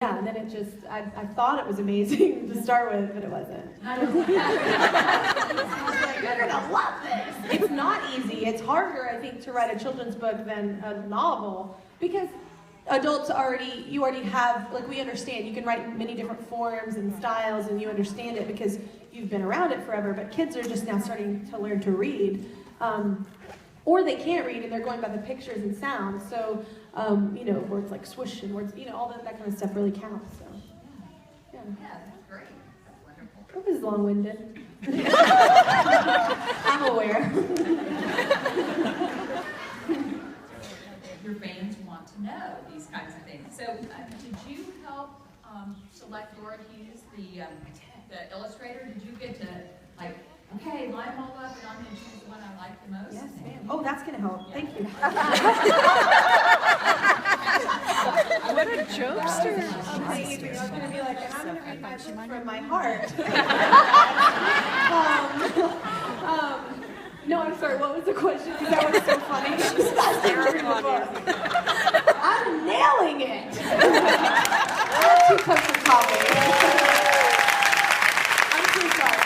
Yeah, and then it just, I thought it was amazing to start with, but it wasn't. I was like, you're gonna love this. It's not easy. It's harder, I think, to write a children's book than a novel, because adults you already have, like, we understand. You can write many different forms and styles, and you understand it because you've been around it forever, but kids are just now starting to learn to read. Or they can't read and they're going by the pictures and sounds. So, words like swoosh and words, all that kind of stuff really counts. So, yeah, that's great. That's wonderful. It was long-winded. I'm aware. Your fans want to know these kinds of things. So, did you help select Laura Hughes, the illustrator? Did you get to, like, okay, line them all up, and I'm going to choose the one I like the most? Yes, ma'am. Oh, that's going to help. Yeah. Thank you. What a jokester. Amazing. I was going to be like, and I'm going to read my book from my heart. No, I'm sorry, what was the question? Because that was so funny. I'm nailing it. 2 cups of coffee. I'm so sorry.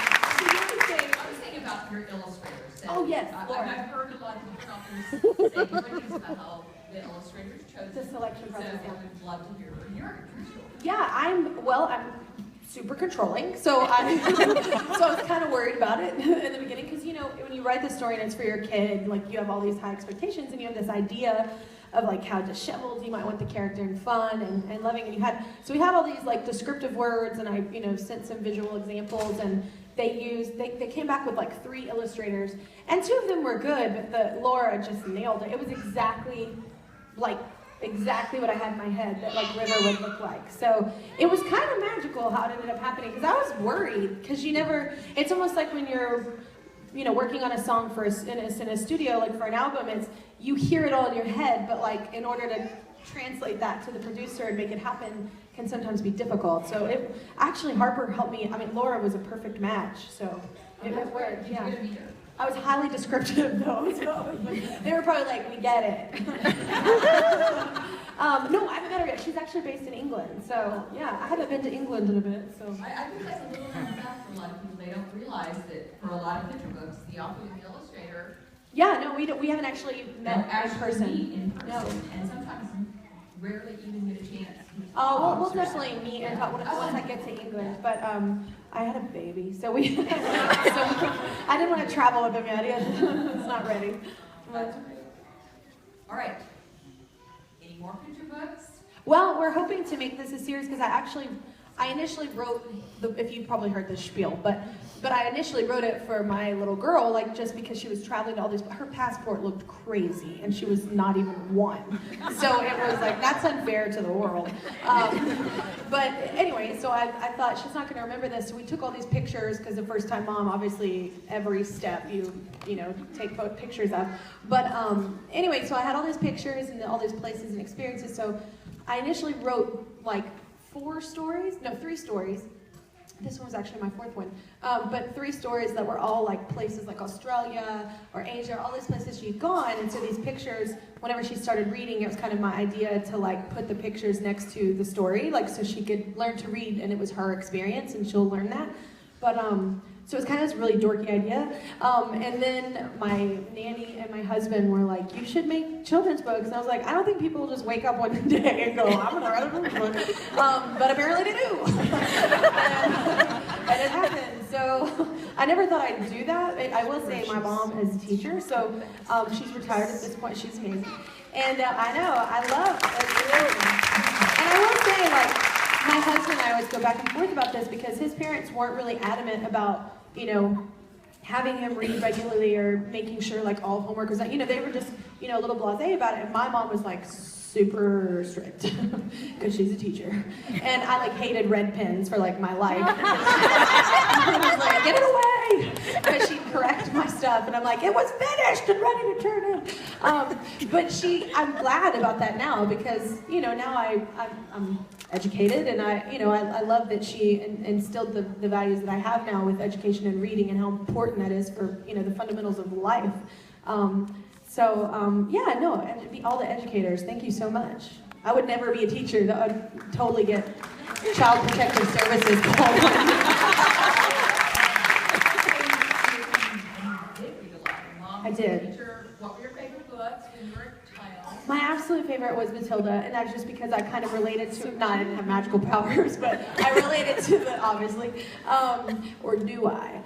I was thinking about your illustrators. Oh, yes, Laura. I've heard a lot of different authors say good things about how the illustrators chose the selection process. So I would love to hear your story. Yeah, I'm super controlling, so I was kind of worried about it in the beginning, because when you write the story and it's for your kid, like, you have all these high expectations and you have this idea of, like, how disheveled you might want the character and fun and loving, and we had all these, like, descriptive words, and I sent some visual examples, and they came back with, like, 3 illustrators, and 2 of them were good, but Laura just nailed it. It was exactly what I had in my head that, like, River would look like. So it was kind of magical how it ended up happening, because I was worried, because it's almost like when you're, working on a song in a studio, like for an album, you hear it all in your head, but, like, in order to translate that to the producer and make it happen can sometimes be difficult. So actually Harper helped me. I mean, Laura was a perfect match, so it worked, yeah. I was highly descriptive, though, so they were probably like, we get it. No, I haven't met her yet. She's actually based in England, so yeah, I haven't been to England in a bit, so. I think that's a little known fact for a lot of people. They don't realize that for a lot of picture books, the author and the illustrator. Yeah, no, we haven't actually met in person. No. And sometimes rarely even get a chance. Oh, well, we'll definitely meet and talk once I get to England, but I had a baby, so I didn't want to travel with him yet. It's not ready. All right. Any more picture books? Well, we're hoping to make this a series, because I initially wrote if you probably heard this spiel, but I initially wrote it for my little girl, like, just because she was traveling to all these, her passport looked crazy, and she was not even 1. So it was like, that's unfair to the world. But anyway, so I thought, she's not gonna remember this, so we took all these pictures, because the first time mom, obviously, every step you take pictures of. But anyway, so I had all these pictures and all these places and experiences, so I initially wrote, like, 3 stories. This one was actually my 4th one. But 3 stories that were all, like, places like Australia or Asia, all these places she'd gone. And so these pictures, whenever she started reading, it was kind of my idea to, like, put the pictures next to the story, like, so she could learn to read, and it was her experience, and she'll learn that. But so it was kind of this really dorky idea. And then my nanny and my husband were like, you should make children's books. And I was like, I don't think people will just wake up one day and go, I'm going to write a children's book. But apparently they do. And it happened. So I never thought I'd do that. I will say my mom is a teacher, so she's retired at this point. She's amazing. And I know, I love it. And I will say, like, my husband and I always go back and forth about this, because his parents weren't really adamant about, having him read regularly or making sure, like, all homework was done. They were just, a little blasé about it. And my mom was, like, super strict, because she's a teacher. And I, like, hated red pens for, like, my life. I was like, get it away! Because she'd correct my stuff, and I'm like, it was finished and ready to turn in. But I'm glad about that now, because, now I'm educated, and I love that she instilled the values that I have now with education and reading, and how important that is for, the fundamentals of life. Yeah, no, all the educators, thank you so much. I would never be a teacher. That would totally get Child Protective Services called. I did. What were your favorite books when you were a child? My absolute favorite was Matilda, and that's just because I kind of related to, not I didn't have magical powers, but I related to the, obviously, or do I?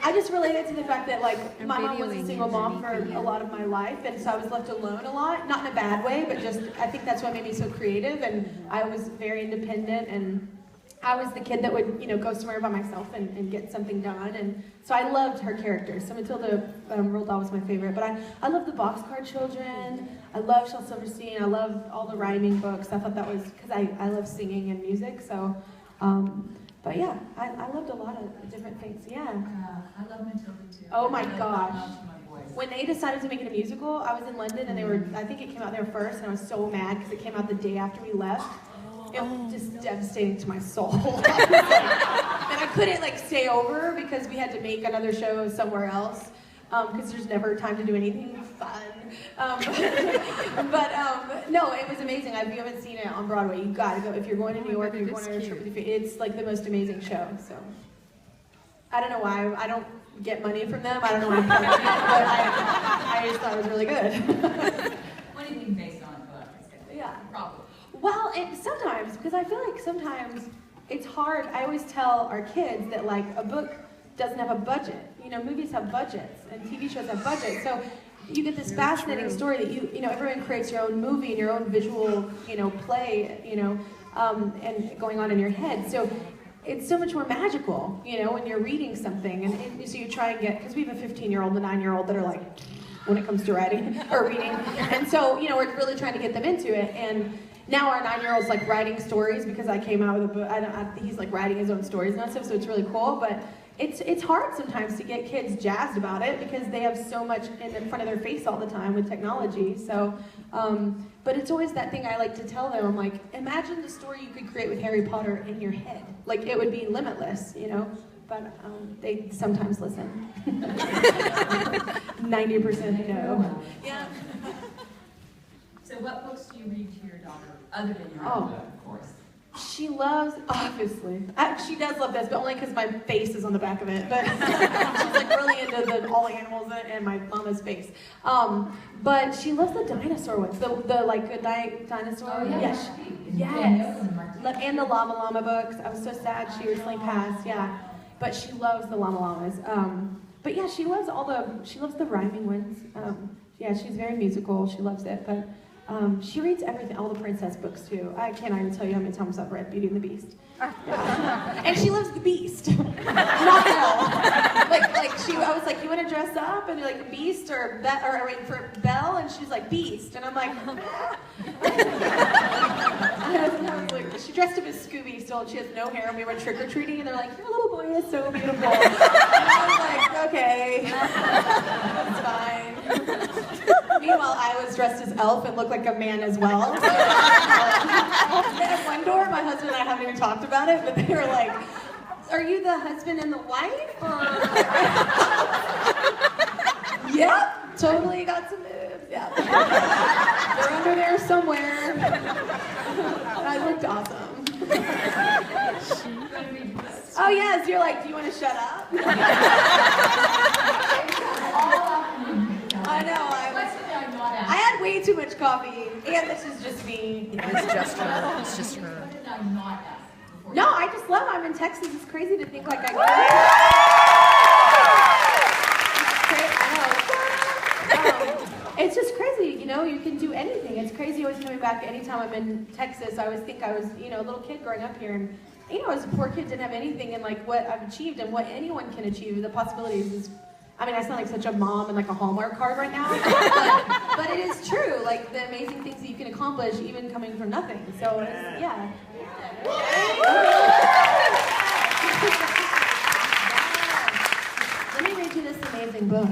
I just related to the fact that, like, my mom was a single mom for a lot of my life, and so I was left alone a lot, not in a bad way, but just, I think that's what made me so creative, and I was very independent, and I was the kid that would, go somewhere by myself and get something done, and so I loved her character. So Matilda, Roald Dahl was my favorite, but I love the Boxcar Children. I love Shel Silverstein. I love all the rhyming books. I thought that was because I love singing and music. So, but yeah, I loved a lot of different things. Yeah. I love Matilda too. Oh my gosh. When they decided to make it a musical, I was in London and I think it came out there first, and I was so mad because it came out the day after we left. It was just devastating to my soul. And I couldn't stay over because we had to make another show somewhere else because there's never time to do anything fun. No, it was amazing. If you haven't seen it on Broadway, you gotta go. If you're going to New York, you're going on a trip with your it's the most amazing show. So I don't know why I don't get money from them. I don't know why I'm part of it, but I just thought it was really good. Anything based on a book, yeah, probably. Well, sometimes, because I feel like sometimes it's hard. I always tell our kids that a book doesn't have a budget. Movies have budgets and TV shows have budgets. So you get this fascinating story that everyone creates your own movie and your own visual, play, and going on in your head. So it's so much more magical, when you're reading something. And so you try and because we have a 15-year-old and a 9-year-old that are when it comes to writing or reading. And so, we're really trying to get them into it. And now our 9-year-old's writing stories because I came out with a book. He's writing his own stories and stuff, so it's really cool. But it's hard sometimes to get kids jazzed about it because they have so much in front of their face all the time with technology. So, but it's always that thing I like to tell them. I'm like, imagine the story you could create with Harry Potter in your head. It would be limitless, But they sometimes listen. 90% no. Yeah. So what books do you read to your daughter, other than your own book, of course? She loves, obviously. She does love this, but only because my face is on the back of it. But she's really into all the animals and my mama's face. But she loves the dinosaur ones. The Good Night Dinosaur. Oh, yeah. Yes. Yes. And the Llama Llama books. I was so sad she recently passed. Yeah. But she loves the Llama Llamas. But yeah, she loves she loves the rhyming ones. Yeah, she's very musical. She loves it. But she reads everything, all the princess books too. I can't even tell you how many times I've read Beauty and the Beast. Yeah. And she loves the Beast. Not Belle. I was like, you want to dress up and a Beast or for Belle? And she's like, Beast. And I'm like, she dressed up as Scooby still, and she has no hair, and we went trick-or-treating, and they're like, your little boy is so beautiful. And I was like, okay, that's fine. Meanwhile, I was dressed as Elf and looked like a man as well. At one door, my husband and I haven't even talked about it, but they were like, are you the husband and the wife? Or... Yep, totally got some moves, yeah. They're under there somewhere. I looked awesome. Oh yes, you're like, do you want to shut up? I know, I had way too much coffee, and this is just me. It's just her. It's just her. No, I just love I'm in Texas. It's crazy to think I it's just crazy, you can do anything. It's crazy always coming back. Anytime I'm in Texas, I always think I was, a little kid growing up here, and I was a poor kid, didn't have anything, and what I've achieved and what anyone can achieve, the possibilities is, I sound like such a mom and a Hallmark card right now, but it is true, the amazing things that you can accomplish even coming from nothing. So, yeah. Let me read you this amazing book.